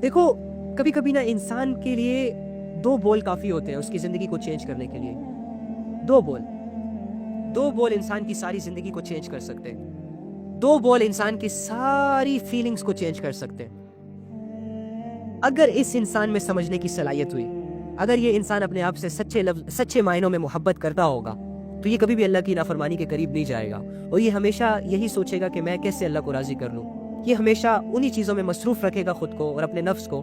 دیکھو کبھی کبھی نا انسان کے لیے 2 بول کافی ہوتے ہیں اس کی زندگی کو چینج کرنے کے لیے. 2 بول 2 بول انسان کی ساری زندگی کو چینج کر سکتے ہیں. 2 بول انسان کی ساری فیلنگز کو چینج کر سکتے ہیں. اگر اس انسان میں سمجھنے کی صلاحیت ہوئی, اگر یہ انسان اپنے آپ سے سچے معنوں میں محبت کرتا ہوگا, تو یہ کبھی بھی اللہ کی نافرمانی کے قریب نہیں جائے گا, اور یہ ہمیشہ یہی سوچے گا کہ میں کیسے اللہ کو راضی کر لوں. یہ ہمیشہ انہی چیزوں میں مصروف رکھے گا خود کو اور اپنے نفس کو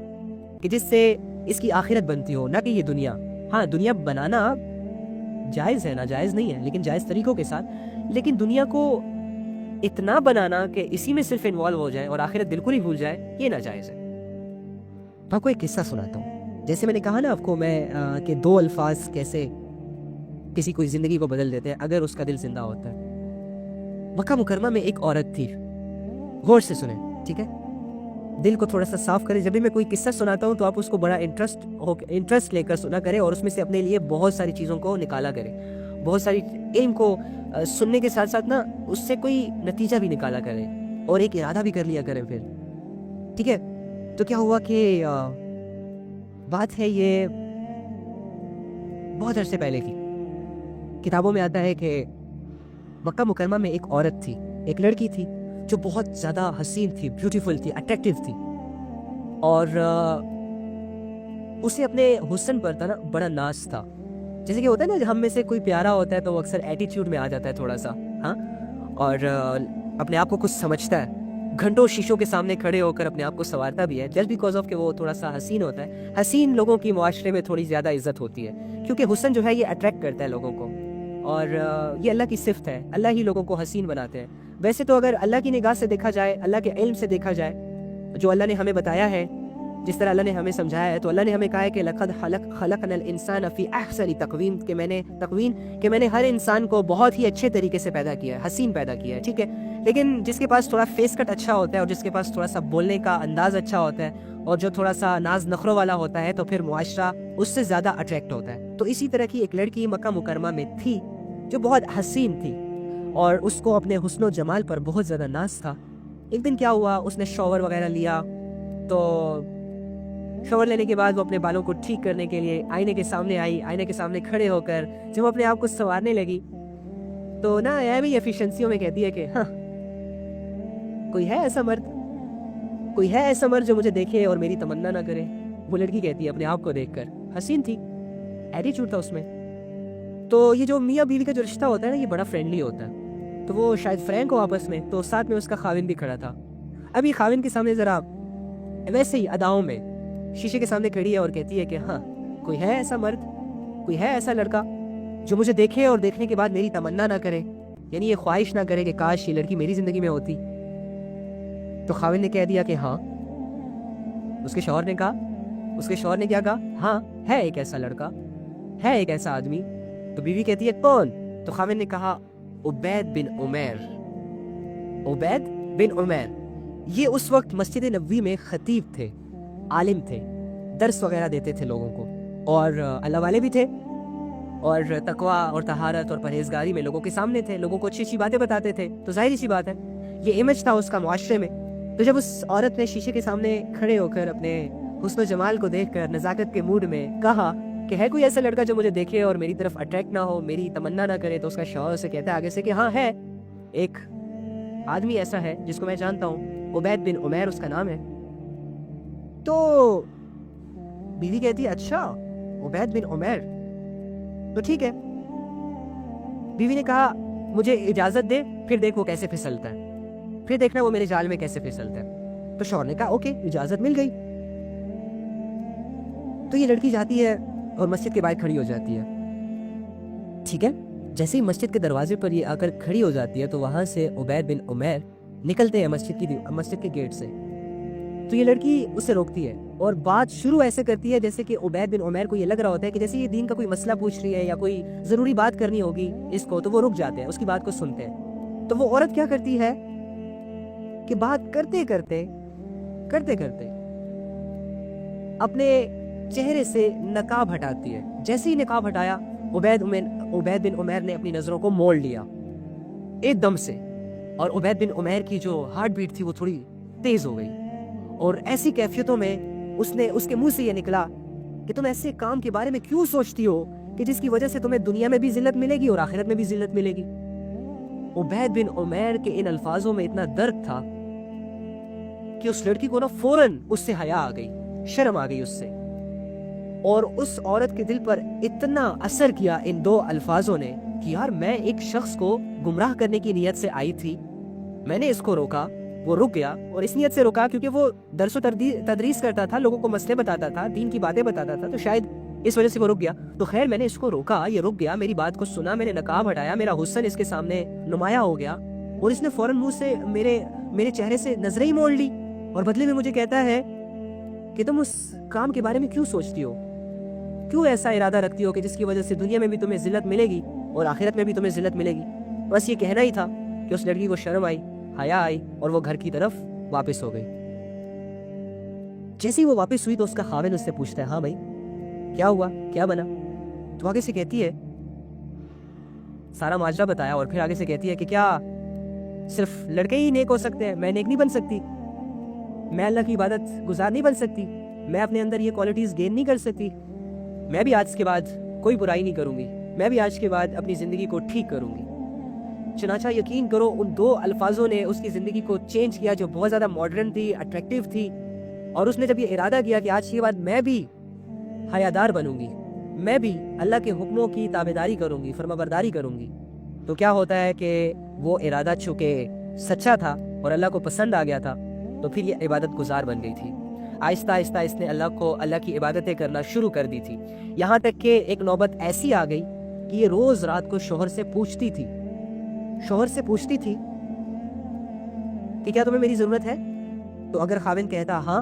کہ جس سے اس کی آخرت بنتی ہو, نہ کہ یہ دنیا. ہاں, دنیا بنانا جائز ہے, ناجائز نہیں ہے, لیکن جائز طریقوں کے ساتھ. لیکن دنیا کو اتنا بنانا کہ اسی میں صرف انوالو ہو جائے اور آخرت بالکل ہی بھول جائے, یہ ناجائز ہے. تو آپ کو ایک قصہ سناتا ہوں. جیسے میں نے کہا نا آپ کو میں کہ 2 الفاظ کیسے کسی کوئی زندگی کو بدل دیتے ہیں اگر اس کا دل زندہ ہوتا ہے. مکہ مکرمہ میں ایک عورت تھی. غور سے سنیں, ٹھیک ہے, دل کو تھوڑا سا صاف کریں. جب بھی میں کوئی قصہ سناتا ہوں تو آپ اس کو بڑا انٹرسٹ لے کر سنا کریں, اور اس میں سے اپنے لیے بہت ساری چیزوں کو نکالا کریں. بہت ساری علم کو سننے کے ساتھ ساتھ نا اس سے کوئی نتیجہ بھی نکالا کریں, اور ایک ارادہ بھی کر لیا کریں پھر, ٹھیک ہے. تو کیا ہوا کہ بات ہے یہ بہت عرصے پہلے کی. کتابوں میں آتا ہے کہ مکہ مکرمہ میں ایک عورت تھی, ایک لڑکی تھی جو بہت زیادہ حسین تھی, بیوٹیفل تھی, اٹریکٹیو تھی, اور اسے اپنے حسن پر نا بڑا ناز تھا. جیسے کہ ہوتا ہے نا, ہم میں سے کوئی پیارا ہوتا ہے تو وہ اکثر ایٹیٹیوڈ میں آ جاتا ہے تھوڑا سا, ہاں, اور اپنے آپ کو کچھ سمجھتا ہے, گھنٹوں شیشوں کے سامنے کھڑے ہو کر اپنے آپ کو سنوارتا بھی ہے, جسٹ بیکاز آف کہ وہ تھوڑا سا حسین ہوتا ہے. حسین لوگوں کی معاشرے میں تھوڑی زیادہ عزت ہوتی ہے, کیونکہ حسن جو ہے یہ اٹریکٹ کرتا ہے لوگوں کو, اور یہ اللہ کی صفت ہے. اللہ ہی لوگوں کو حسین بناتے ہیں. ویسے تو اگر اللہ کی نگاہ سے دیکھا جائے, اللہ کے علم سے دیکھا جائے, جو اللہ نے ہمیں بتایا ہے, جس طرح اللہ نے ہمیں سمجھایا ہے, تو اللہ نے ہمیں کہا ہے کہ لقد خلقنا الانسان فی احسن تقویم, کہ میں نے ہر انسان کو بہت ہی اچھے طریقے سے پیدا کیا ہے, حسین پیدا کیا ہے, ٹھیک ہے. لیکن جس کے پاس تھوڑا فیس کٹ اچھا ہوتا ہے, اور جس کے پاس تھوڑا سا بولنے کا انداز اچھا ہوتا ہے, اور جو تھوڑا سا ناز نخروں والا ہوتا ہے, تو پھر معاشرہ اس سے زیادہ اٹریکٹ ہوتا ہے. تو اسی طرح کی ایک لڑکی مکہ مکرمہ میں تھی جو بہت حسین تھی, اور اس کو اپنے حسن و جمال پر بہت زیادہ ناز تھا. ایک دن کیا ہوا, اس نے شاور وغیرہ لیا, تو شاور لینے کے بعد وہ اپنے بالوں کو ٹھیک کرنے کے لیے آئینے کے سامنے آئی. آئینے کے سامنے کھڑے ہو کر جب اپنے آپ کو سنوارنے لگی, تو نا یہ بھی ایفیشنسیوں میں کہتی ہے کہ ہاں, کوئی ہے ایسا مرد جو مجھے دیکھے اور میری تمنا نہ کرے. وہ لڑکی کہتی ہے اپنے آپ کو دیکھ کر, حسین تھی, ایٹیٹیوڈ تھا اس میں. تو یہ جو میاں بیوی کا جو رشتہ ہوتا ہے نا, یہ بڑا فرینڈلی ہوتا ہے. تو وہ شاید فرینک ہو آپس میں, تو ساتھ میں اس کا خاوند بھی کھڑا تھا. ابھی خاوند کے سامنے ذرا ویسے ہی اداؤں میں شیشے کے سامنے کھڑی ہے اور کہتی ہے کہ ہاں, کوئی ہے ایسا مرد, کوئی ہے ایسا لڑکا جو مجھے دیکھے اور دیکھنے کے بعد میری تمنا نہ کرے, یعنی یہ خواہش نہ کرے کہ کاش یہ لڑکی میری زندگی میں ہوتی. تو خاوند نے کہہ دیا کہ ہاں. اس کے شوہر نے کیا کہا, ہاں ہے ایک ایسا لڑکا, ہے ایک ایسا آدمی. تو بیوی کہتی ہے کون؟ تو خاوند نے کہا عبید بن عمیر. یہ اس وقت مسجد نبوی میں خطیب تھے, عالم تھے, درس وغیرہ دیتے تھے لوگوں کو, اور اللہ والے بھی تھے, اور تقویٰ اور طہارت اور پرہیزگاری میں لوگوں کے سامنے تھے, لوگوں کو اچھی اچھی باتیں بتاتے تھے. تو ظاہری سی بات ہے یہ امیج تھا اس کا معاشرے میں. تو جب اس عورت نے شیشے کے سامنے کھڑے ہو کر اپنے حسن و جمال کو دیکھ کر نزاکت کے موڈ میں کہا کہ ہے کوئی ایسا لڑکا جو مجھے دیکھے اور میری طرف اٹریکٹ نہ ہو, میری تمنا نہ کرے, تو اس کا شوہر اسے کہتا ہے آگے سے کہ ہاں ہے ایک آدمی ایسا ہے جس کو میں جانتا ہوں, عبید بن عمیر اس کا نام ہے. تو بیوی کہتی ہے اچھا عبید بن عمیر, تو ٹھیک ہے. بیوی نے کہا مجھے اجازت دے, پھر دیکھ وہ کیسے پھسلتا ہے, پھر دیکھنا وہ میرے جال میں کیسے پھسلتا ہے. تو شوہر نے کہا اوکے, اجازت مل گئی. تو یہ لڑکی جاتی ہے اور مسجد کے باہر کھڑی ہو جاتی ہے, ٹھیک ہے. جیسے ہی مسجد کے دروازے پر یہ آ کر کھڑی ہو جاتی ہے, تو وہاں سے عبید بن عمیر نکلتے ہیں مسجد کے گیٹ سے. تو یہ لڑکی اسے روکتی ہے اور بات شروع ایسے کرتی ہے جیسے کہ عبید بن عمیر کو یہ لگ رہا ہوتا ہے کہ جیسے یہ دین کا کوئی مسئلہ پوچھ رہی ہے یا کوئی ضروری بات کرنی ہوگی اس کو, تو وہ رک جاتے ہیں, اس کی بات کو سنتے ہیں. تو وہ عورت کیا کرتی ہے کہ بات کرتے کرتے اپنے چہرے سے نقاب ہٹاتی ہے. جیسے ہی نقاب ہٹایا, عبید بن عمیر نے اپنی نظروں کو موڑ لیا ایک دم سے, اور عبید بن عمیر کی جو ہارٹ بیٹ تھی وہ تھوڑی تیز ہو گئی, اور ایسی کیفیتوں میں اس کے منہ سے یہ نکلا کہ تم ایسے کام کے بارے میں کیوں سوچتی ہو کہ جس کی وجہ سے تمہیں دنیا میں بھی ذلت ملے گی اور آخرت میں بھی ذلت ملے گی. عبید بن عمیر کے ان الفاظوں میں اتنا درد تھا کہ اس لڑکی کو نا فوراً اس سے حیا آ گئی, شرم آ گئی اس سے, اور اس عورت کے دل پر اتنا اثر کیا ان دو الفاظوں نے کہ یار میں ایک شخص کو گمراہ کرنے کی نیت سے آئی تھی, میں نے اس کو روکا, وہ رک گیا, اور اس نیت سے روکا کیونکہ وہ درس و تدریس کرتا تھا, لوگوں کو مسئلے بتاتا تھا, دین کی باتیں بتاتا تھا, تو شاید اس وجہ سے وہ رک گیا. تو خیر میں نے اس کو روکا, یہ رک گیا, میری بات کو سنا, میں نے نقاب ہٹایا, میرا حسن اس کے سامنے نمایاں ہو گیا, اور اس نے فوراً منہ سے میرے چہرے سے نظریں ہی موڑ لی, اور بدلے میں مجھے کہتا ہے کہ تم اس کام کے بارے میں کیوں سوچتی ہو, کیوں ایسا ارادہ رکھتی ہو کہ جس کی وجہ سے دنیا میں بھی تمہیں ذلت ملے گی اور آخرت میں بھی تمہیں ذلت ملے گی. بس یہ کہنا ہی تھا کہ اس لڑکی کو شرم آئی, حیا آئی, اور وہ گھر کی طرف واپس ہو گئی. جیسے ہی وہ واپس ہوئی تو اس کا خاوند اس سے پوچھتا ہے, ہاں بھائی کیا ہوا, کیا بنا؟ تو آگے سے کہتی ہے, سارا ماجرا بتایا, اور پھر آگے سے کہتی ہے کہ کیا صرف لڑکے ہی نیک ہو سکتے ہیں, میں نیک نہیں بن سکتی, میں اللہ کی عبادت گزار نہیں بن سکتی, میں اپنے اندر یہ کوالٹیز گین نہیں کر سکتی, میں بھی آج کے بعد کوئی برائی نہیں کروں گی, میں بھی آج کے بعد اپنی زندگی کو ٹھیک کروں گی. چنانچہ یقین کرو ان دو الفاظوں نے اس کی زندگی کو چینج کیا, جو بہت زیادہ ماڈرن تھی, اٹریکٹیو تھی, اور اس نے جب یہ ارادہ کیا کہ آج کے بعد میں بھی حیادار بنوں گی, میں بھی اللہ کے حکموں کی تابعداری کروں گی, فرمانبرداری کروں گی, تو کیا ہوتا ہے کہ وہ ارادہ چونکہ سچا تھا اور اللہ کو پسند آ گیا تھا, تو پھر یہ عبادت گزار بن گئی تھی. آہستہ آہستہ اس نے اللہ کی عبادتیں کرنا شروع کر دی تھی, یہاں تک کہ ایک نوبت ایسی آ گئی کہ یہ روز رات کو شوہر سے پوچھتی تھی کہ کیا تمہیں میری ضرورت ہے؟ تو اگر خاوند کہتا ہاں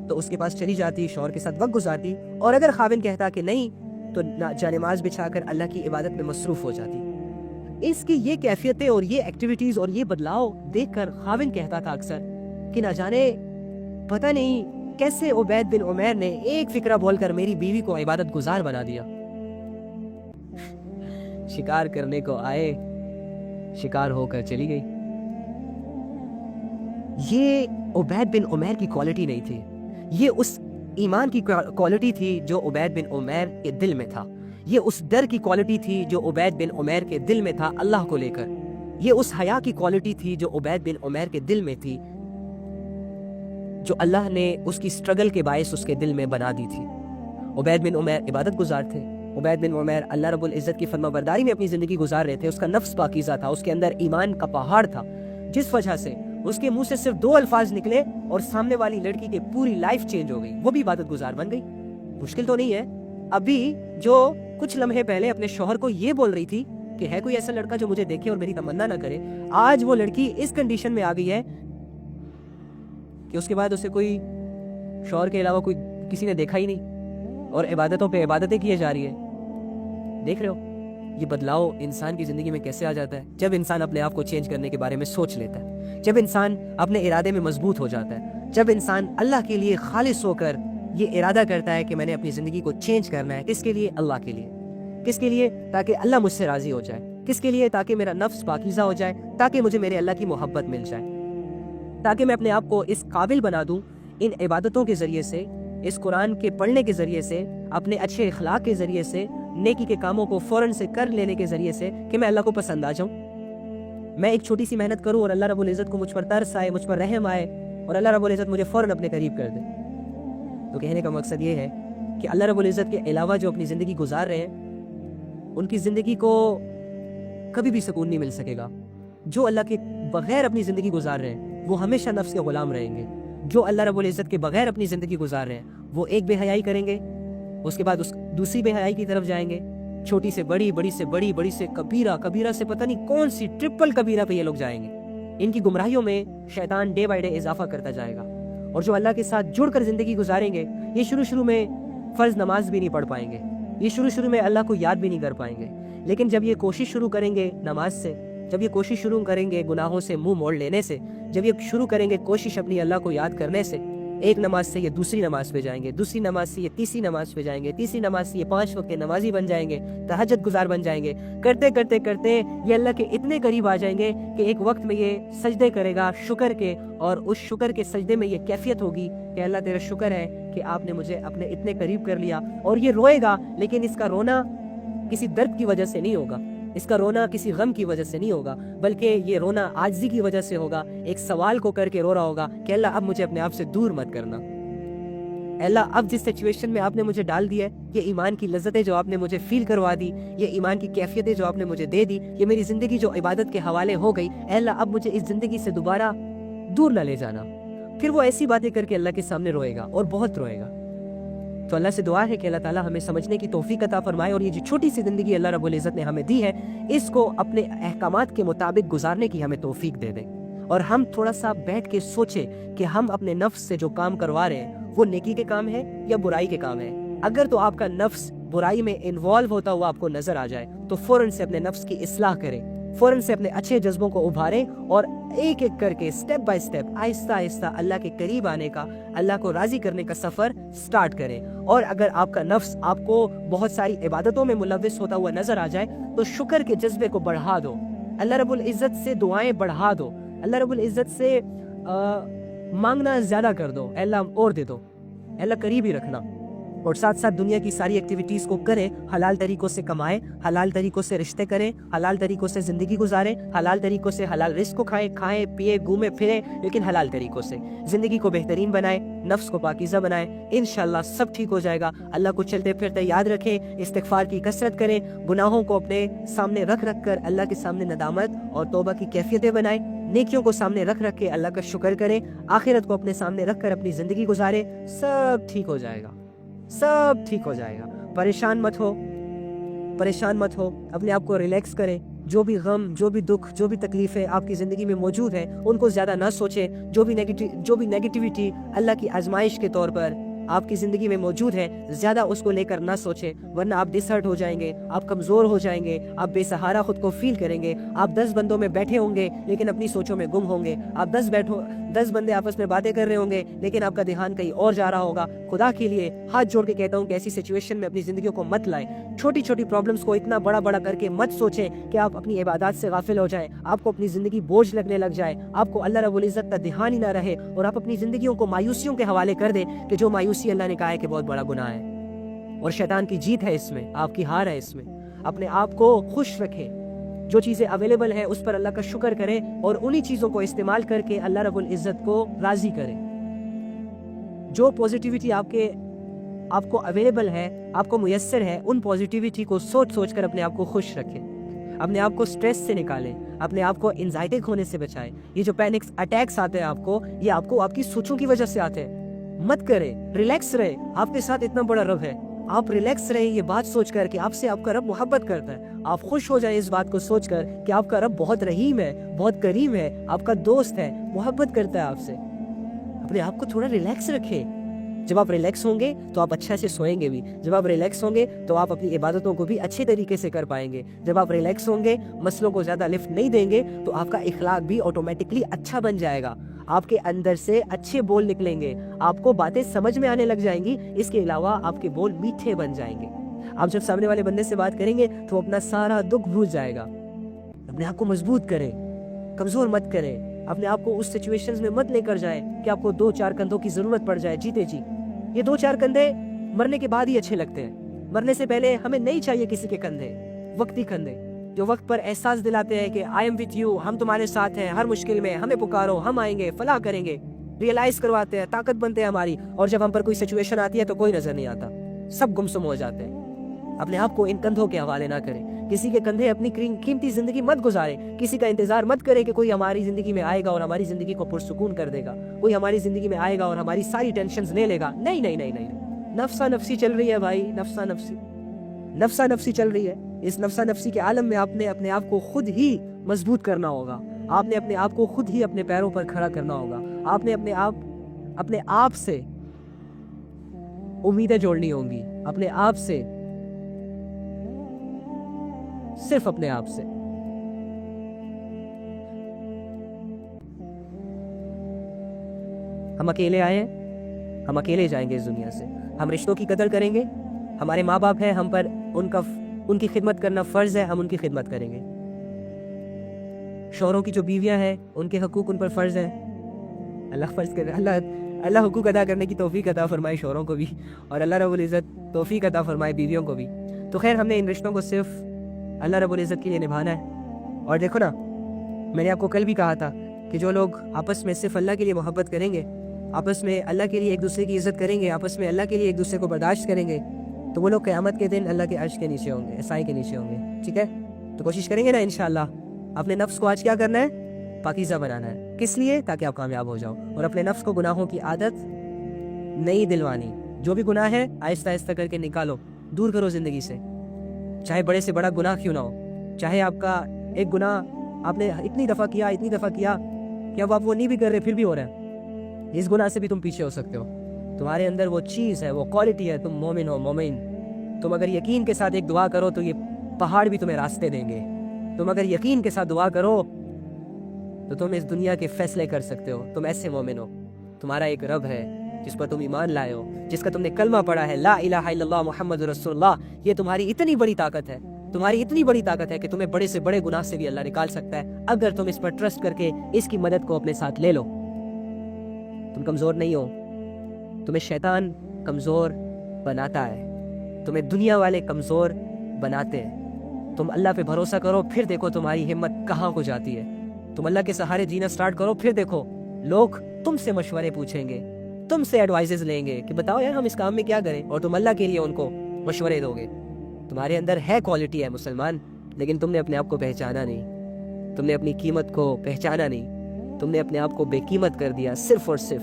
تو اس کے پاس چلی جاتی, شوہر کے ساتھ وقت گزارتی, اور اگر خاوند کہتا کہ نہیں تو جانماز بچھا کر اللہ کی عبادت میں مصروف ہو جاتی. اس کی یہ کیفیتیں اور یہ ایکٹیویٹیز اور یہ بدلاؤ دیکھ کر خاوند کہتا تھا اکثر کہ نہ جانے پتہ نہیں کیسے عبید بن عمیر نے ایک فکرہ بول کر میری بیوی کو عبادت گزار بنا دیا. شکار کرنے کو آئے, شکار ہو کر چلی گئی. یہ عبید بن عمیر کی کوالٹی نہیں تھی, یہ اس ایمان کی کوالٹی تھی جو عبید بن عمیر کے دل میں تھا, یہ اس ڈر کی کوالٹی تھی جو عبید بن عمیر کے دل میں تھا اللہ کو لے کر, یہ اس حیا کی کوالٹی تھی جو عبید بن عمیر کے دل میں تھی, جو اللہ نے اس کی سٹرگل کے باعث اس کے دل میں بنا دی تھی. عبید بن عمیر عبادت گزار تھے, عبید بن عمیر اللہ رب العزت کی فرما برداری میں اپنی زندگی گزار رہے تھے, اس کا نفس پاکیزہ تھا, اس کے اندر ایمان کا پہاڑ تھا, جس وجہ سے اس کے منہ سے صرف 2 الفاظ نکلے اور سامنے والی لڑکی کی پوری لائف چینج ہو گئی, وہ بھی عبادت گزار بن گئی. مشکل تو نہیں ہے, ابھی جو کچھ لمحے پہلے اپنے شوہر کو یہ بول رہی تھی کہ ہے کوئی ایسا لڑکا جو مجھے دیکھے اور میری تمنا نہ کرے, آج وہ لڑکی اس کنڈیشن میں آ گئی ہے کہ اس کے بعد اسے کوئی شوہر کے علاوہ کوئی کسی نے دیکھا ہی نہیں, اور عبادتوں پہ عبادتیں کیے جا رہی ہیں. دیکھ رہے ہو یہ بدلاؤ انسان کی زندگی میں کیسے آ جاتا ہے جب انسان اپنے آپ کو چینج کرنے کے بارے میں سوچ لیتا ہے, جب انسان اپنے ارادے میں مضبوط ہو جاتا ہے, جب انسان اللہ کے لیے خالص ہو کر یہ ارادہ کرتا ہے کہ میں نے اپنی زندگی کو چینج کرنا ہے. کس کے لیے؟ اللہ کے لیے. کس کے لیے؟ تاکہ اللہ مجھ سے راضی ہو جائے. کس کے لیے؟ تاکہ میرا نفس پاکیزہ ہو جائے, تاکہ مجھے میرے اللہ کی محبت مل جائے, تاکہ میں اپنے آپ کو اس قابل بنا دوں ان عبادتوں کے ذریعے سے, اس قرآن کے پڑھنے کے ذریعے سے, اپنے اچھے اخلاق کے ذریعے سے, نیکی کے کاموں کو فوراً سے کر لینے کے ذریعے سے, کہ میں اللہ کو پسند آ جاؤں. میں ایک چھوٹی سی محنت کروں اور اللہ رب العزت کو مجھ پر ترس آئے, مجھ پر رحم آئے, اور اللہ رب العزت مجھے فوراً اپنے قریب کر دے. تو کہنے کا مقصد یہ ہے کہ اللہ رب العزت کے علاوہ جو اپنی زندگی گزار رہے ہیں ان کی زندگی کو کبھی بھی سکون نہیں مل سکے گا. جو اللہ کے بغیر اپنی زندگی گزار رہے ہیں وہ ہمیشہ نفس کے غلام رہیں گے. جو اللہ رب العزت کے بغیر اپنی زندگی گزار رہے ہیں وہ ایک بے حیائی کریں گے, اس کے بعد دوسری بے حیائی کی طرف جائیں گے, چھوٹی سے بڑی, بڑی سے بڑی, بڑی سے کبیرہ, کبیرہ سے پتہ نہیں کون سی ٹرپل کبیرہ پہ یہ لوگ جائیں گے. ان کی گمراہیوں میں شیطان ڈے بائی ڈے اضافہ کرتا جائے گا, اور جو اللہ کے ساتھ جڑ کر زندگی گزاریں گے یہ شروع میں فرض نماز بھی نہیں پڑھ پائیں گے, یہ شروع میں اللہ کو یاد بھی نہیں کر پائیں گے. لیکن جب یہ کوشش شروع کریں گے نماز سے, جب یہ کوشش شروع کریں گے گناہوں سے منہ موڑ لینے سے, جب یہ شروع کریں گے کوشش اپنی اللہ کو یاد کرنے سے, ایک نماز سے یہ دوسری نماز پہ جائیں گے, دوسری نماز سے یہ تیسری نماز پہ جائیں گے, تیسری نماز سے یہ 5 وقت کے نمازی بن جائیں گے, تہجد گزار بن جائیں گے. کرتے کرتے کرتے یہ اللہ کے اتنے قریب آ جائیں گے کہ ایک وقت میں یہ سجدے کرے گا شکر کے, اور اس شکر کے سجدے میں یہ کیفیت ہوگی کہ اللہ تیرا شکر ہے کہ آپ نے مجھے اپنے اتنے قریب کر لیا. اور یہ روئے گا, لیکن اس کا رونا کسی درد کی وجہ سے نہیں ہوگا, اس کا رونا کسی غم کی وجہ سے نہیں ہوگا, بلکہ یہ رونا عاجزی کی وجہ سے ہوگا. ایک سوال کو کر کے رو رہا ہوگا کہ اللہ اب مجھے اپنے آپ سے دور مت کرنا. اللہ اب جس سچویشن میں آپ نے مجھے ڈال دیا ہے, یہ ایمان کی لذتیں جو آپ نے مجھے فیل کروا دی, یہ ایمان کی کیفیتیں جو آپ نے مجھے دے دی, یہ میری زندگی جو عبادت کے حوالے ہو گئی, اے اللہ اب مجھے اس زندگی سے دوبارہ دور نہ لے جانا. پھر وہ ایسی باتیں کر کے اللہ کے سامنے روئے گا, اور بہت روئے گا. تو اللہ سے دعا ہے کہ اللہ تعالیٰ ہمیں سمجھنے کی توفیق عطا فرمائے, اور یہ جو چھوٹی سی زندگی اللہ رب العزت نے ہمیں دی ہے, اس کو اپنے احکامات کے مطابق گزارنے کی ہمیں توفیق دے دیں. اور ہم تھوڑا سا بیٹھ کے سوچیں کہ ہم اپنے نفس سے جو کام کروا رہے ہیں وہ نیکی کے کام ہے یا برائی کے کام ہے. اگر تو آپ کا نفس برائی میں انوالو ہوتا ہوا آپ کو نظر آ جائے تو فوراً سے اپنے نفس کی اصلاح کریں, فوراً سے اپنے اچھے جذبوں کو ابھاریں, اور ایک ایک کر کے سٹیپ بائی سٹیپ آہستہ آہستہ اللہ کے قریب آنے کا, اللہ کو راضی کرنے کا سفر سٹارٹ کریں. اور اگر آپ کا نفس آپ کو بہت ساری عبادتوں میں ملوث ہوتا ہوا نظر آ جائے تو شکر کے جذبے کو بڑھا دو, اللہ رب العزت سے دعائیں بڑھا دو, اللہ رب العزت سے مانگنا زیادہ کر دو, اللہ اور دے دو, اللہ قریب ہی رکھنا. اور ساتھ ساتھ دنیا کی ساری ایکٹیویٹیز کو کریں, حلال طریقوں سے کمائیں, حلال طریقوں سے رشتے کریں, حلال طریقوں سے زندگی گزاریں, حلال طریقوں سے حلال رزق کو کھائیں پیے گھومیں پھریں, لیکن حلال طریقوں سے زندگی کو بہترین بنائیں, نفس کو پاکیزہ بنائیں. انشاءاللہ سب ٹھیک ہو جائے گا. اللہ کو چلتے پھرتے یاد رکھیں, استغفار کی کثرت کریں, گناہوں کو اپنے سامنے رکھ کر اللہ کے سامنے ندامت اور توبہ کی کیفیتیں بنائیں, نیکیوں کو سامنے رکھ کے اللہ کا شکر کریں, آخرت کو اپنے سامنے رکھ کر اپنی زندگی گزاریں. سب ٹھیک ہو جائے گا, سب ٹھیک ہو جائے گا. پریشان مت ہو, پریشان مت ہو, اپنے آپ کو ریلیکس کریں. جو بھی غم, جو بھی دکھ, جو بھی تکلیفیں آپ کی زندگی میں موجود ہیں ان کو زیادہ نہ سوچیں. جو بھی نیگیٹیوٹی اللہ کی آزمائش کے طور پر آپ کی زندگی میں موجود ہے, زیادہ اس کو لے کر نہ سوچیں, ورنہ آپ ڈس ہرٹ ہو جائیں گے, آپ کمزور ہو جائیں گے, آپ بے سہارا خود کو فیل کریں گے. آپ 10 بندوں میں بیٹھے ہوں گے لیکن اپنی سوچوں میں گم ہوں گے. آپ 10 بندے آپس میں باتیں کر رہے ہوں گے لیکن آپ کا دھیان کہیں اور جا رہا ہوگا. خدا کے لیے ہاتھ جوڑ کے کہتا ہوں کہ ایسی سچویشن میں اپنی زندگیوں کو مت لائیں. چھوٹی چھوٹی پرابلمز کو اتنا بڑا بڑا کر کے مت سوچیں کہ آپ اپنی عبادات سے غافل ہو جائیں, آپ کو اپنی زندگی بوجھ لگنے لگ جائے, آپ کو اللہ رب العزت کا دھیان ہی نہ رہے, اور آپ اپنی زندگیوں کو مایوسیوں کے حوالے کر دیں کہ جو مایوسی اللہ نے کہا ہے کہ بہت بڑا گناہ ہے, اور شیطان کی جیت ہے اس میں, آپ کی ہار ہے اس میں. اپنے آپ کو خوش رکھیں, جو چیزیں اویلیبل ہیں اس پر اللہ کا شکر کریں, اور انہی چیزوں کو استعمال کر کے اللہ رب العزت کو راضی کریں. جو پوزیٹیوٹی آپ کو اویلیبل ہے, آپ کو میسر ہے, ان پوزیٹیوٹی کو سوچ کر اپنے آپ کو خوش رکھیں, اپنے آپ کو سٹریس سے نکالیں, اپنے آپ کو انزائٹی ہونے سے بچائیں. یہ جو پینک اٹیکس آتے ہیں آپ کو, یہ آپ کی سوچوں کی وجہ سے آتے ہیں. مت کریں, ریلیکس رہیں, آپ کے ساتھ اتنا بڑا رب ہے, آپ ریلیکس رہیں یہ بات سوچ کر کہ آپ سے آپ کا رب محبت کرتا ہے. آپ خوش ہو جائیں اس بات کو سوچ کر کہ آپ کا رب بہت رحیم ہے, بہت کریم ہے, آپ کا دوست ہے, محبت کرتا ہے آپ سے. اپنے آپ کو تھوڑا ریلیکس رکھیں. جب آپ ریلیکس ہوں گے تو آپ اچھا سے سوئیں گے بھی, جب آپ ریلیکس ہوں گے تو آپ اپنی عبادتوں کو بھی اچھے طریقے سے کر پائیں گے, جب آپ ریلیکس ہوں گے, مسئلوں کو زیادہ لفٹ نہیں دیں گے تو آپ کا اخلاق بھی آٹومیٹکلی اچھا بن جائے گا, آپ کے اندر سے اچھے بول نکلیں گے, آپ کو باتیں سمجھ میں آنے لگ جائیں گی. اس کے علاوہ آپ کے بول میٹھے بن جائیں گے. آپ جب سامنے والے بندے سے بات کریں گے تو اپنا سارا دکھ بھول جائے گا. اپنے آپ کو مضبوط کریں, کمزور مت کریں, اپنے آپ کو اس سچویشنز میں مت لے کر جائیں کہ آپ کو 2-4 کندھوں کی ضرورت پڑ جائے. جیتے جی یہ 2-4 کندھے مرنے کے بعد ہی اچھے لگتے ہیں, مرنے سے پہلے ہمیں نہیں چاہیے کسی کے کندھے, وقتی کندھے جو وقت پر احساس دلاتے ہیں کہ آئی ایم وتھ یو, ہم تمہارے ساتھ ہیں, ہر مشکل میں ہمیں پکارو, ہم آئیں گے, فلاح کریں گے, ریئلائز کرواتے ہیں, طاقت بنتے ہیں ہماری. اور جب ہم پر کوئی سچویشن آتی ہے تو کوئی نظر نہیں آتا, سب گمسم ہو جاتے ہیں. اپنے آپ کو ان کندھوں کے حوالے نہ کریں, کسی کے کندھے اپنی قیمتی زندگی مت گزاریں, کسی کا انتظار مت کریں کہ کوئی ہماری زندگی میں آئے گا اور ہماری زندگی کو پرسکون کر دے گا, کوئی ہماری زندگی میں آئے گا اور ہماری ساری ٹینشنز لے لے گا. نہیں نہیں نہیں نہیں, نفسا نفسی چل رہی ہے بھائی, نفسا نفسی چل رہی ہے. اس نفسا نفسی کے عالم میں آپ نے اپنے آپ کو خود ہی مضبوط کرنا ہوگا, آپ نے اپنے آپ کو خود ہی اپنے پیروں پر کھڑا کرنا ہوگا. آپ نے اپنے آپ سے امیدیں جوڑنی ہوں گی, اپنے آپ سے, صرف اپنے آپ سے. ہم اکیلے آئے ہیں, ہم اکیلے جائیں گے اس دنیا سے. ہم رشتوں کی قدر کریں گے. ہمارے ماں باپ ہیں, ہم پر ان کی خدمت کرنا فرض ہے, ہم ان کی خدمت کریں گے. شوہروں کی جو بیویاں ہیں ان کے حقوق ان پر فرض ہے. اللہ فرض کرے, اللہ حقوق ادا کرنے کی توفیق عطا فرمائے شوہروں کو بھی, اور اللہ رب العزت توفیق عطا فرمائے بیویوں کو بھی. تو خیر, ہم نے ان رشتوں کو صرف اللہ رب العزت کے لیے نبھانا ہے. اور دیکھو نا, میں نے آپ کو کل بھی کہا تھا کہ جو لوگ آپس میں صرف اللہ کے لیے محبت کریں گے, آپس میں اللہ کے لیے ایک دوسرے کی عزت کریں گے, آپس میں اللہ کے لیے ایک دوسرے کو برداشت کریں گے, تو وہ لوگ قیامت کے دن اللہ کے عرش کے نیچے ہوں گے, سائے کے نیچے ہوں گے. ٹھیک ہے, تو کوشش کریں گے نا انشاءاللہ. اپنے نفس کو آج کیا کرنا ہے؟ پاکیزہ بنانا ہے. کس لیے؟ تاکہ آپ کامیاب ہو جاؤ. اور اپنے نفس کو گناہوں کی عادت نہیں دلوانی. جو بھی گناہ ہے آہستہ آہستہ کر کے نکالو, دور کرو زندگی سے. چاہے بڑے سے بڑا گناہ کیوں نہ ہو, چاہے آپ کا ایک گناہ آپ نے اتنی دفعہ کیا کہ اب آپ وہ نہیں بھی کر رہے پھر بھی ہو رہا ہے, اس گناہ سے بھی تم پیچھے ہو سکتے ہو. تمہارے اندر وہ چیز ہے, وہ کوالٹی ہے, تم مومن ہو, مومن. تم اگر یقین کے ساتھ ایک دعا کرو تو یہ پہاڑ بھی تمہیں راستے دیں گے. تم اگر یقین کے ساتھ دعا کرو تو تم اس دنیا کے فیصلے کر سکتے ہو. تم ایسے مومن ہو. تمہارا ایک رب ہے جس پر تم ایمان لائے ہو, جس کا تم نے کلمہ پڑھا ہے, لا الہ الا اللہ محمد رسول اللہ. یہ تمہاری اتنی بڑی طاقت ہے, تمہاری اتنی بڑی طاقت ہے کہ تمہیں بڑے سے بڑے گناہ سے بھی اللہ نکال سکتا ہے, اگر تم اس پر ٹرسٹ کر کے اس کی مدد کو اپنے ساتھ لے لو. تم کمزور نہیں ہو. تمہیں شیطان کمزور بناتا ہے, تمہیں دنیا والے کمزور بناتے ہیں. تم اللہ پہ بھروسہ کرو, پھر دیکھو تمہاری ہمت کہاں کو جاتی ہے. تم اللہ کے سہارے جینا سٹارٹ کرو, پھر دیکھو لوگ تم سے مشورے پوچھیں گے, تم سے ایڈوائزز لیں گے کہ بتاؤ یار ہم اس کام میں کیا کریں, اور تم اللہ کے لیے ان کو مشورے دو گے. تمہارے اندر ہے کوالٹی ہے مسلمان, لیکن تم نے اپنے آپ کو پہچانا نہیں, تم نے اپنی قیمت کو پہچانا نہیں. تم نے اپنے آپ کو بے قیمت کر دیا, صرف اور صرف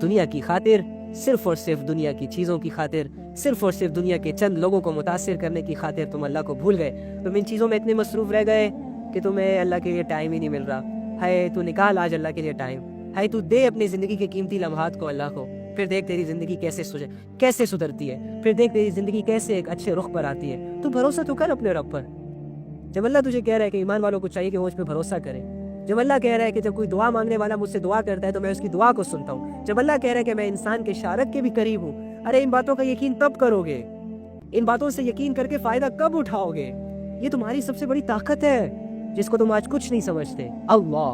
دنیا کی خاطر, صرف اور صرف دنیا کی چیزوں کی خاطر, صرف اور صرف دنیا کے چند لوگوں کو متاثر کرنے کی خاطر تم اللہ کو بھول گئے. تم ان چیزوں میں اتنے مصروف رہ گئے کہ تمہیں اللہ کے لیے ٹائم ہی نہیں مل رہا. ہے تو نکال آج اللہ کے لیے ٹائم, ہے تو دے اپنی زندگی کے قیمتی لمحات کو اللہ کو, پھر دیکھ تیری زندگی کیسے سدھرتی ہے, پھر دیکھ تیری زندگی کیسے ایک اچھے رخ پر آتی ہے. تو بھروسہ تو کر اپنے رب پر. جب اللہ تجھے کہہ رہا ہے کہ ایمان والوں کو چاہیے کہ وہ اس پہ بھروسہ کرے, جب اللہ کہہ رہا ہے کہ جب کوئی دعا مانگنے والا مجھ سے دعا کرتا ہے تو میں اس کی دعا کو سنتا ہوں, جب اللہ کہہ رہا ہے کہ میں انسان کے شارک کے بھی قریب ہوں, ارے ان باتوں کا یقین تب کرو گے, ان باتوں سے یقین کر کے فائدہ کب اٹھاؤ گے. یہ تمہاری سب سے بڑی طاقت ہے جس کو تم آج کچھ نہیں سمجھتے. اللہ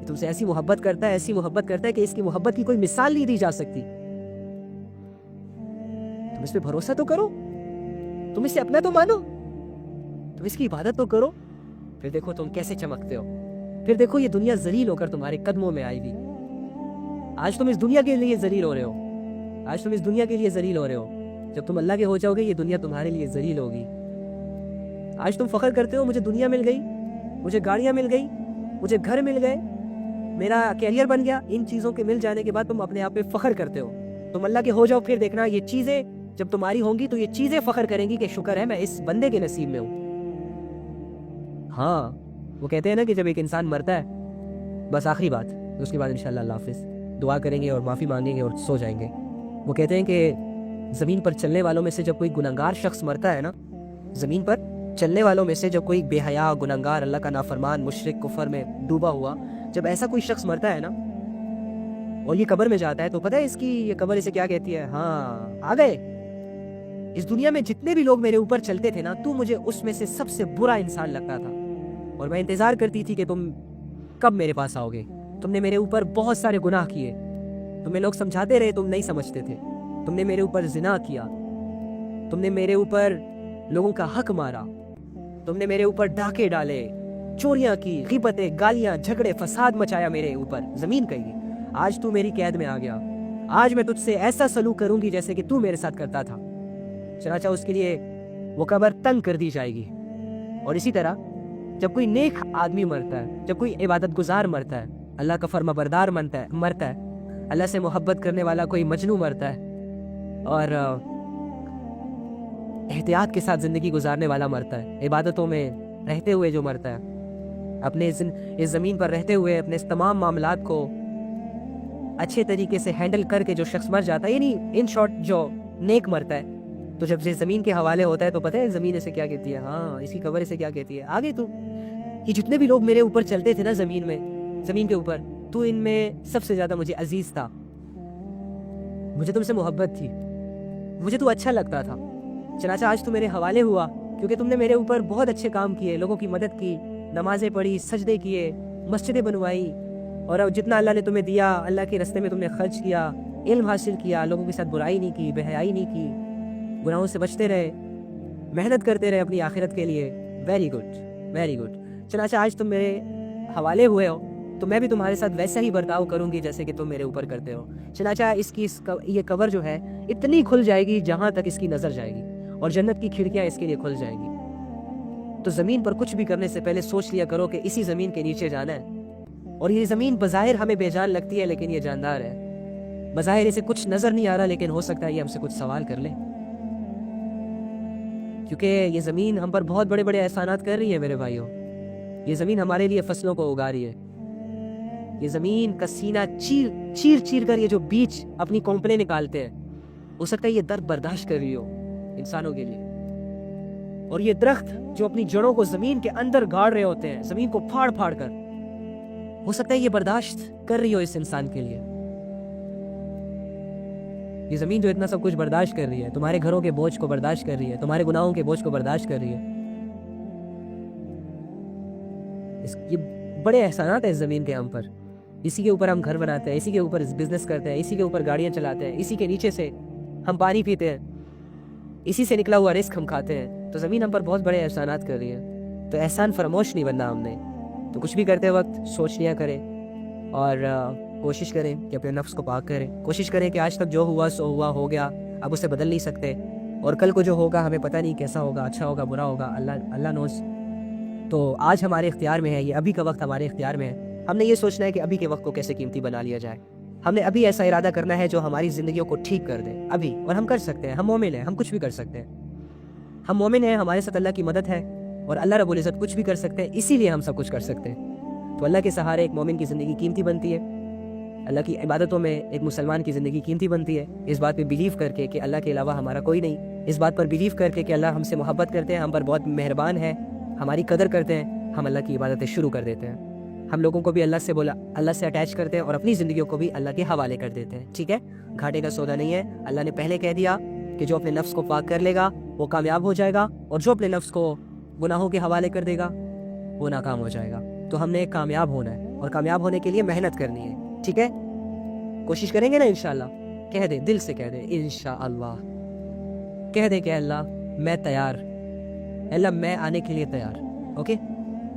تم سے ایسی محبت کرتا ہے, ایسی محبت کرتا ہے کہ اس کی محبت کی کوئی مثال نہیں دی جا سکتی. تم اس پہ بھروسہ تو کرو, تم اسے اپنا تو مانو, تم اس کی عبادت تو کرو, پھر دیکھو تم کیسے چمکتے ہو. پھر دیکھو یہ دنیا ذلیل ہو کر تمہارے قدموں میں آئے گی. آج تم اس دنیا کے لیے ذلیل ہو رہے ہو, آج تم اس دنیا کے لیے ذلیل ہو رہے ہو. جب تم اللہ کے ہو جاؤ گے یہ دنیا تمہارے لیے ذلیل ہوگی. آج تم فخر کرتے ہو, مجھے دنیا مل گئی, مجھے گاڑیاں مل گئی, مجھے گھر مل گئے, میرا کیریئر بن گیا. ان چیزوں کے مل جانے کے بعد تم اپنے آپ پہ فخر کرتے ہو. تم اللہ کے ہو جاؤ, پھر دیکھنا یہ چیزیں جب تمہاری ہوں گی تو یہ چیزیں فخر کریں گی کہ شکر ہے میں اس بندے کے نصیب میں ہوں. ہاں, وہ کہتے ہیں نا کہ جب ایک انسان مرتا ہے, بس آخری بات, اس کے بعد انشاءاللہ اللہ حافظ, دعا کریں گے اور معافی مانگیں گے اور سو جائیں گے. وہ کہتے ہیں کہ زمین پر چلنے والوں میں سے جب کوئی گنہگار شخص مرتا ہے نا, زمین پر چلنے والوں میں سے جب کوئی بے حیا, گنہگار, اللہ کا نافرمان, مشرک, کفر میں ڈوبا ہوا, جب ایسا کوئی شخص مرتا ہے نا اور یہ قبر میں جاتا ہے تو پتہ ہے اس کی یہ قبر اسے کیا کہتی ہے؟ ہاں آ گئے, اس دنیا میں جتنے بھی لوگ میرے اوپر چلتے تھے نا, تو مجھے اس میں سے سب سے برا انسان لگتا تھا, اور میں انتظار کرتی تھی کہ تم کب میرے پاس آؤ گے. تم نے میرے اوپر بہت سارے گناہ کیے, تمہیں لوگ سمجھاتے رہے, تم نہیں سمجھتے تھے. تم نے میرے اوپر زنا کیا, تم نے میرے اوپر لوگوں کا حق مارا, تم نے میرے اوپر ڈاکے ڈالے, چوریاں کی, غیبتیں, گالیاں, جھگڑے, فساد مچایا میرے اوپر, زمین کہیں. آج تو میری قید میں آ گیا, آج میں تجھ سے ایسا سلوک کروں گی جیسے کہ تو میرے ساتھ کرتا تھا. چنانچہ اس کے لیے وہ قبر تنگ کر دی جائے گی. اور اسی طرح جب کوئی نیک آدمی مرتا ہے, جب کوئی عبادت گزار مرتا ہے, اللہ کا فرما بردار مرتا ہے, اللہ سے محبت کرنے والا کوئی مجنو مرتا ہے, اور احتیاط کے ساتھ زندگی گزارنے والا مرتا ہے, عبادتوں میں رہتے ہوئے جو مرتا ہے, اپنے اس زمین پر رہتے ہوئے اپنے اس تمام معاملات کو اچھے طریقے سے ہینڈل کر کے جو شخص مر جاتا ہے, یعنی ان شارٹ جو نیک مرتا ہے, تو جب یہ زمین کے حوالے ہوتا ہے تو پتہ ہے زمین اسے کیا کہتی ہے؟ ہاں, اس کی قبر اسے کیا کہتی ہے؟ آگے تو یہ جتنے بھی لوگ میرے اوپر چلتے تھے نا زمین میں, زمین کے اوپر, تو ان میں سب سے زیادہ مجھے عزیز تھا، مجھے تم سے محبت تھی، مجھے تو اچھا لگتا تھا، چنانچہ آج تو میرے حوالے ہوا کیونکہ تم نے میرے اوپر بہت اچھے کام کیے، لوگوں کی مدد کی، نمازیں پڑھی، سجدے کیے، مسجدیں بنوائی، اور اب جتنا اللہ نے تمہیں دیا اللہ کے راستے میں تم نے خرچ کیا، علم حاصل کیا، لوگوں کے ساتھ برائی نہیں کی، بے حیائی نہیں کی، گناہوں سے بچتے رہے، محنت کرتے رہے اپنی آخرت کے لیے. Very good, very good. چنانچہ آج تم میرے حوالے ہوئے ہو تو میں بھی تمہارے ساتھ ویسا ہی برتاؤ کروں گی جیسے کہ تم میرے اوپر کرتے ہو. چنانچہ یہ کور جو ہے اتنی کھل جائے گی جہاں تک اس کی نظر جائے گی، اور جنت کی کھڑکیاں اس کے لیے کھل جائیں گی. تو زمین پر کچھ بھی کرنے سے پہلے سوچ لیا کرو کہ اسی زمین کے نیچے جانا ہے. اور یہ زمین بظاہر ہمیں بے جان لگتی ہے لیکن یہ جاندار ہے. بظاہر اسے کچھ نظر نہیں آ رہا لیکن ہو سکتا ہے یہ ہم سے کچھ سوال کر لے، کیونکہ یہ زمین ہم پر بہت بڑے بڑے احسانات کر رہی ہے میرے بھائیوں. یہ زمین ہمارے لیے فصلوں کو اگا رہی ہے. یہ زمین کا سینہ چیر کر یہ جو بیج اپنی کونپلیں نکالتے ہیں، ہو سکتا ہے یہ درد برداشت کر رہی ہو انسانوں کے لیے. اور یہ درخت جو اپنی جڑوں کو زمین کے اندر گاڑ رہے ہوتے ہیں، زمین کو پھاڑ پھاڑ کر، ہو سکتا ہے یہ برداشت کر رہی ہو اس انسان کے لیے. یہ زمین جو اتنا سب کچھ برداشت کر رہی ہے، تمہارے گھروں کے بوجھ کو برداشت کر رہی ہے، تمہارے گناہوں کے بوجھ کو برداشت کر رہی ہے. یہ بڑے احسانات ہیں اس زمین کے ہم پر. اسی کے اوپر ہم گھر بناتے ہیں، اسی کے اوپر بزنس کرتے ہیں، اسی کے اوپر گاڑیاں چلاتے ہیں، اسی کے نیچے سے ہم پانی پیتے ہیں، اسی سے نکلا ہوا رزق ہم کھاتے ہیں. تو زمین ہم پر بہت بڑے احسانات کر رہی ہے. تو احسان فراموش نہیں بننا ہم نے. تو کچھ بھی کرتے وقت سوچ لیا کریں اور کوشش کریں کہ اپنے نفس کو پاک کریں. کوشش کریں کہ آج تک جو ہوا سو ہوا ہو گیا، اب اسے بدل نہیں سکتے، اور کل کو جو ہوگا ہمیں پتہ نہیں کیسا ہوگا، اچھا ہوگا برا ہوگا، اللہ نوز. تو آج ہمارے اختیار میں ہے، یہ ابھی کا وقت ہمارے اختیار میں ہے. ہم نے یہ سوچنا ہے کہ ابھی کے وقت کو کیسے قیمتی بنا لیا جائے. ہم نے ابھی ایسا ارادہ کرنا ہے جو ہماری زندگیوں کو ٹھیک کر دے ابھی. اور ہم کر سکتے ہیں، ہم مومن ہیں، ہم کچھ بھی کر سکتے ہیں. ہم مومن ہیں، ہمارے ساتھ اللہ کی مدد ہے، اور اللہ رب العزت کچھ بھی کر سکتے ہیں، اسی لیے ہم سب کچھ کر سکتے ہیں. تو اللہ کے سہارے ایک مومن کی زندگی قیمتی بنتی ہے. اللہ کی عبادتوں میں ایک مسلمان کی زندگی قیمتی بنتی ہے. اس بات پہ بلیو کر کے کہ اللہ کے علاوہ ہمارا کوئی نہیں، اس بات پر بلیو کر کے کہ اللہ ہم سے محبت کرتے ہیں، ہم پر بہت مہربان ہے، ہماری قدر کرتے ہیں، ہم اللہ کی عبادتیں شروع کر دیتے ہیں. ہم لوگوں کو بھی اللہ سے اٹیچ کرتے ہیں اور اپنی زندگیوں کو بھی اللہ کے حوالے کر دیتے ہیں. ٹھیک ہے، گھاٹے کا سودا نہیں ہے. اللہ نے پہلے کہہ دیا کہ جو اپنے نفس کو پاک کر لے گا وہ کامیاب ہو جائے گا، اور جو اپنے نفس کو گناہوں کے حوالے کر دے گا وہ ناکام ہو جائے گا. تو ہم نے کامیاب ہونا ہے، اور کامیاب ہونے کے لیے محنت کرنی ہے. ٹھیک ہے، کوشش کریں گے نا انشاءاللہ. کہہ دے، دل سے کہہ دے انشاءاللہ. کہہ دے کہ اللہ میں تیار، اللہ میں آنے کے لیے تیار. اوکے،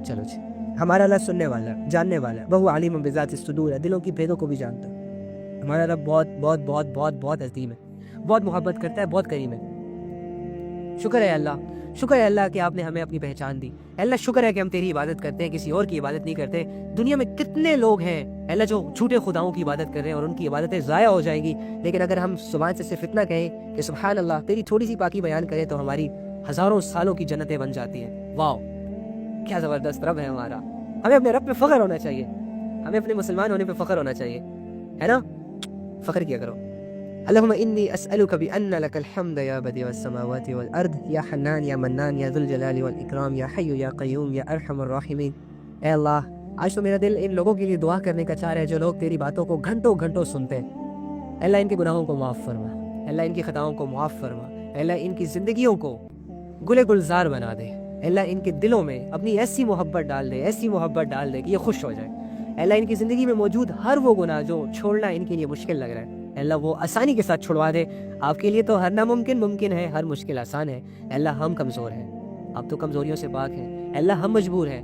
چلو جی. ہمارا اللہ سننے والا ہے، جاننے والا ہے، وہ علیم بذات الصدور ہے، دلوں کی بھیدوں کو بھی جانتا ہے. ہمارا رب بہت بہت بہت بہت بہت عظیم ہے، بہت محبت کرتا ہے، بہت کریم ہے. شکر ہے اللہ، شکر ہے اللہ کہ آپ نے ہمیں اپنی پہچان دی. اللہ شکر ہے کہ ہم تیری عبادت کرتے ہیں، کسی اور کی عبادت نہیں کرتے. دنیا میں کتنے لوگ ہیں اللہ جو جھوٹے خداؤں کی عبادت کر رہے ہیں اور ان کی عبادتیں ضائع ہو جائیں گی. لیکن اگر ہم زبان سے صرف اتنا کہیں کہ سبحان اللہ، تیری تھوڑی سی پاکی بیان کریں تو ہماری ہزاروں سالوں کی جنتیں بن جاتی ہیں. واو، کیا زبردست رب ہے ہمارا. ہمیں اپنے رب پہ فخر ہونا چاہیے، ہمیں اپنے مسلمان ہونے پہ فخر ہونا چاہیے، ہے نا. فخر کیا کرو. اللهم إني أسألك بأن لك الحمد يا بديع السماوات والأرض يا حنان يا منان يا ذو الجلال والإكرام يا حي يا قيوم يا أرحم الراحمين. اے اللہ، آج تو میرا دل ان لوگوں کے لیے دعا کرنے کا چاہ رہا ہے جو لوگ تیری باتوں کو گھنٹوں گھنٹوں سنتے ہیں. اللہ ان کے گناہوں کو معاف فرما، اللہ ان کی خطاؤں کو معاف فرما، اللہ ان کی زندگیوں کو گلے گلزار بنا دے. اللہ ان کے دلوں میں اپنی ایسی محبت ڈال دے، ایسی محبت ڈال دے کہ یہ خوش ہو جائے. اللہ ان کی زندگی میں موجود ہر وہ گناہ جو چھوڑنا ان کے لیے مشکل لگ رہا ہے، اللہ وہ آسانی کے ساتھ چھڑوا دے. آپ کے لیے تو ہر ناممکن ممکن ہے، ہر مشکل آسان ہے. اللہ ہم کمزور ہیں، آپ تو کمزوریوں سے پاک ہیں. اللہ ہم مجبور ہیں،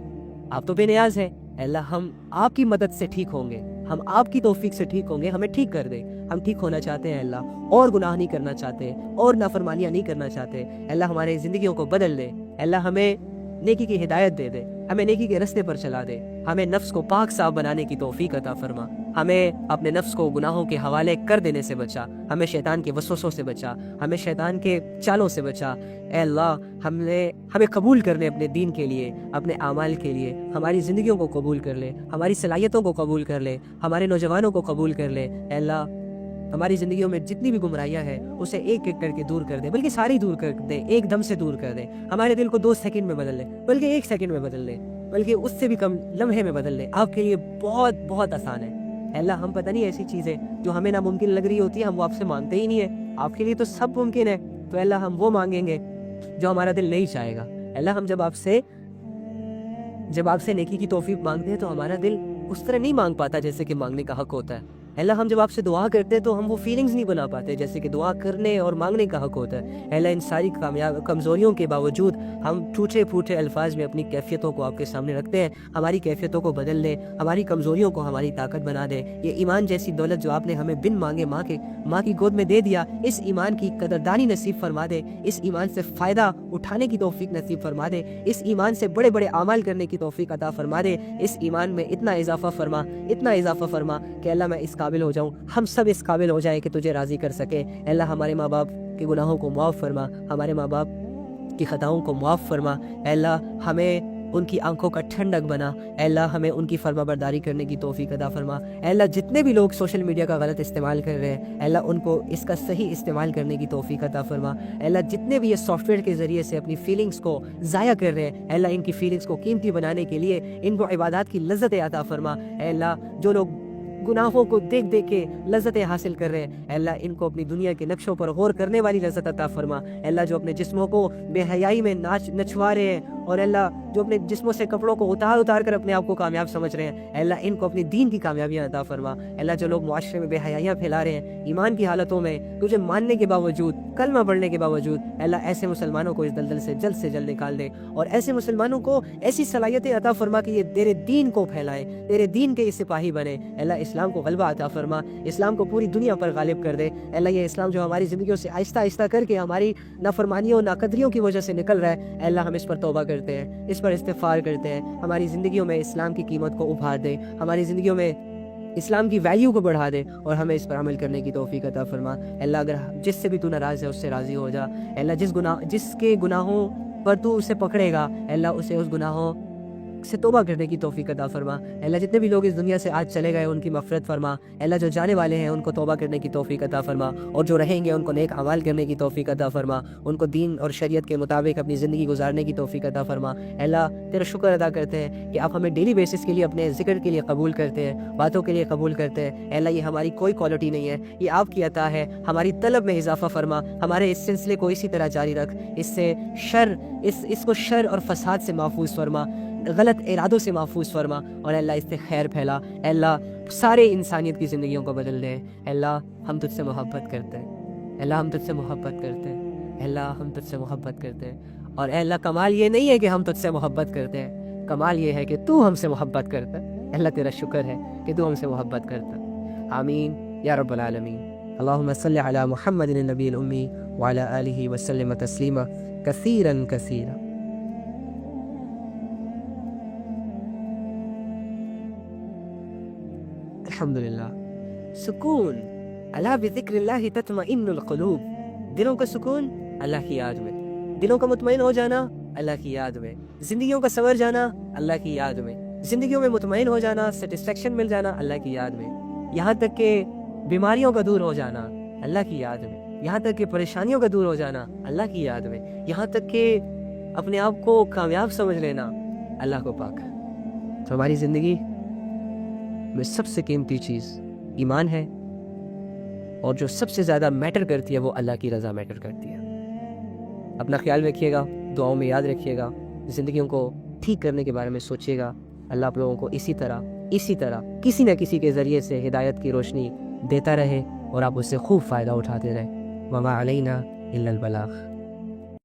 آپ تو بے نیاز ہیں. اللہ ہم آپ کی مدد سے ٹھیک ہوں گے، ہم آپ کی توفیق سے ٹھیک ہوں گے. ہمیں ٹھیک کر دے، ہم ٹھیک ہونا چاہتے ہیں اللہ، اور گناہ نہیں کرنا چاہتے، اور نافرمانیاں نہیں کرنا چاہتے. اللہ ہمارے زندگیوں کو بدل دے. اللہ ہمیں نیکی کی ہدایت دے دے، ہمیں نیکی کے رستے پر چلا دے. ہمیں نفس کو پاک صاف بنانے کی توفیق عطا فرما. ہمیں اپنے نفس کو گناہوں کے حوالے کر دینے سے بچا، ہمیں شیطان کے وسوسوں سے بچا، ہمیں شیطان کے چالوں سے بچا. اے اللہ، ہمیں قبول کر لے اپنے دین کے لیے، اپنے اعمال کے لیے. ہماری زندگیوں کو قبول کر لے، ہماری صلاحیتوں کو قبول کر لے، ہمارے نوجوانوں کو قبول کر لے. اے اللہ، ہماری زندگیوں میں جتنی بھی گمراہیاں ہیں اسے ایک ایک کر کے دور کر دے، بلکہ ساری دور کر دے، ایک دم سے دور کر دے. ہمارے دل کو 2 سیکنڈ میں بدل لے، بلکہ 1 سیکنڈ میں بدل لے، بلکہ اس سے بھی کم لمحے میں بدل لے. آپ کے لیے بہت بہت آسان ہے. اے اللہ ہم پتہ نہیں ایسی چیزیں جو ہمیں ناممکن لگ رہی ہوتی ہے ہم وہ آپ سے مانگتے ہی نہیں ہیں، آپ کے لیے تو سب ممکن ہے، تو اے اللہ ہم وہ مانگیں گے جو ہمارا دل نہیں چاہے گا۔ اے اللہ ہم جب آپ سے نیکی کی توفیق مانگتے ہیں تو ہمارا دل اس طرح نہیں مانگ پاتا جیسے کہ مانگنے کا حق ہوتا ہے۔ اے اللہ ہم جب آپ سے دعا کرتے ہیں تو ہم وہ فیلنگز نہیں بنا پاتے جیسے کہ دعا کرنے اور مانگنے کا حق ہوتا ہے۔ اے اللہ ان ساری کمزوریوں کے باوجود ہم ٹوٹے پھوٹے الفاظ میں اپنی کیفیتوں کو آپ کے سامنے رکھتے ہیں، ہماری کیفیتوں کو بدل دیں، ہماری کمزوریوں کو ہماری طاقت بنا دیں۔ یہ ایمان جیسی دولت جو آپ نے ہمیں بن مانگے ماں کی گود میں دے دیا، اس ایمان کی قدردانی نصیب فرما دے، اس ایمان سے فائدہ اٹھانے کی توفیق نصیب فرما دے، اس ایمان سے بڑے بڑے اعمال کرنے کی توفیق عطا فرما دے، اس ایمان میں اتنا اضافہ فرما کہ اللہ میں اس قابل ہو جاؤں، ہم سب اس قابل ہو جائیں کہ تجھے راضی کر سکے۔ اے اللہ ہمارے ماں باپ کے گناہوں کو معاف فرما، ہمارے ماں باپ کی خطاؤں کو معاف فرما۔ اے اللہ ہمیں ان کی آنکھوں کا ٹھنڈک بنا، اے اللہ ہمیں ان کی فرما برداری کرنے کی توفیق عطا فرما۔ اے اللہ جتنے بھی لوگ سوشل میڈیا کا غلط استعمال کر رہے ہیں، اے اللہ ان کو اس کا صحیح استعمال کرنے کی توفیق عطا فرما۔ اے اللہ جتنے بھی یہ سافٹ ویئر کے ذریعے سے اپنی فیلنگز کو ضائع کر رہے ہیں، اے اللہ ان کی فیلنگز کو قیمتی بنانے کے لیے ان کو عبادات کی لذت عطا فرما۔ اے اللہ جو لوگ گناہوں کو دیکھ کے لذتیں حاصل کر رہے ہیں، اے اللہ ان کو اپنی دنیا کے نقشوں پر غور کرنے والی لذت عطا فرما۔ اے اللہ جو اپنے جسموں کو بے حیائی میں نچوا رہے ہیں، اور اے اللہ جو اپنے جسموں سے کپڑوں کو اتار کر اپنے آپ کو کامیاب سمجھ رہے ہیں، اے اللہ ان کو اپنی دین کی کامیابیاں عطا فرما۔ اے اللہ جو لوگ معاشرے میں بے حیائیاں پھیلا رہے ہیں ایمان کی حالتوں میں، تجھے ماننے کے باوجود، کلمہ پڑھنے کے باوجود، اے اللہ ایسے مسلمانوں کو اس دلدل سے جلد نکال دے، اور ایسے مسلمانوں کو ایسی صلاحیتیں عطا فرما کہ یہ تیرے دین کو پھیلائیں، تیرے دین کے سپاہی بنے۔ اے اللہ اسلام کو غلبہ عطا فرما، اسلام کو پوری دنیا پر غالب کر دے۔ اے اللہ یہ اسلام جو ہماری زندگیوں سے آہستہ کر کے ہماری نافرمانیوں ناقدریوں کی وجہ سے نکل رہا ہے، اے اللہ ہم اس پر توبہ کرتے ہیں، اس پر استغفار کرتے ہیں، ہماری زندگیوں میں اسلام کی قیمت کو ابھار دے، ہماری زندگیوں میں اسلام کی ویلیو کو بڑھا دے، اور ہمیں اس پر عمل کرنے کی توفیق عطا فرما۔ اے اللہ اگر جس سے بھی تو ناراض ہے اس سے راضی ہو جا۔ اے اللہ جس کے گناہوں پر تو اسے پکڑے گا، اے اللہ اسے اس گناہوں سے توبہ کرنے کی توفیق عطا فرما۔ اے اللہ جتنے بھی لوگ اس دنیا سے آج چلے گئے ان کی مغفرت فرما۔ اے اللہ جو جانے والے ہیں ان کو توبہ کرنے کی توفیق عطا فرما، اور جو رہیں گے ان کو نیک اعمال کرنے کی توفیق عطا فرما، ان کو دین اور شریعت کے مطابق اپنی زندگی گزارنے کی توفیق عطا فرما۔ اے اللہ تیرا شکر ادا کرتے ہیں کہ آپ ہمیں ڈیلی بیسس کے لیے اپنے ذکر کے لیے قبول کرتے ہیں، باتوں کے لیے قبول کرتے ہیں۔ اے اللہ یہ ہماری کوئی کوالٹی نہیں ہے، یہ آپ کی عطا ہے، ہماری طلب میں اضافہ فرما، ہمارے اس سلسلے کو اسی طرح جاری رکھ، اس کو شر اور فساد سے محفوظ فرما، غلط ارادوں سے محفوظ فرما، اور اے اللہ اس سے خیر پھیلا۔ اے اللہ سارے انسانیت کی زندگیوں کو بدل دے۔ اے اللہ ہم تجھ سے محبت کرتے ہیں، اے اللہ ہم تجھ سے محبت کرتے ہیں، اے اللہ ہم تجھ سے محبت کرتے ہیں، اور اے اللہ کمال یہ نہیں ہے کہ ہم تجھ سے محبت کرتے ہیں، کمال یہ ہے کہ تو ہم سے محبت کرتا ہے۔ اے اللہ تیرا شکر ہے کہ تو ہم سے محبت کرتا ہے۔ آمین یا رب العالمین۔ اللہم صلی علی محمد النبی الامی وعلی آلہ وسلم تسلیما کثیرا کثیرا۔ الحمدللہ۔ سکون، الا بذکر اللہ تطمئن القلوب، دلوں کا سکون اللہ کی یاد میں، دلوں کا مطمئن ہو جانا اللہ کی یاد میں، زندگیوں کا سنور جانا اللہ کی یاد میں، زندگیوں میں مطمئن ہو جانا، سیٹسفیکشن مل جانا اللہ کی یاد میں، یہاں تک کہ بیماریوں کا دور ہو جانا اللہ کی یاد میں، یہاں تک کہ پریشانیوں کا دور ہو جانا اللہ کی یاد میں، یہاں تک کہ اپنے آپ کو کامیاب سمجھ لینا اللہ کو پاک۔ تو ہماری زندگی میں سب سے قیمتی چیز ایمان ہے، اور جو سب سے زیادہ میٹر کرتی ہے وہ اللہ کی رضا میٹر کرتی ہے۔ اپنا خیال رکھیے گا، دعاؤں میں یاد رکھیے گا، زندگیوں کو ٹھیک کرنے کے بارے میں سوچیے گا۔ اللہ آپ لوگوں کو اسی طرح کسی نہ کسی کے ذریعے سے ہدایت کی روشنی دیتا رہے، اور آپ اس سے خوب فائدہ اٹھاتے رہیں۔ وما علینا الا البلاغ۔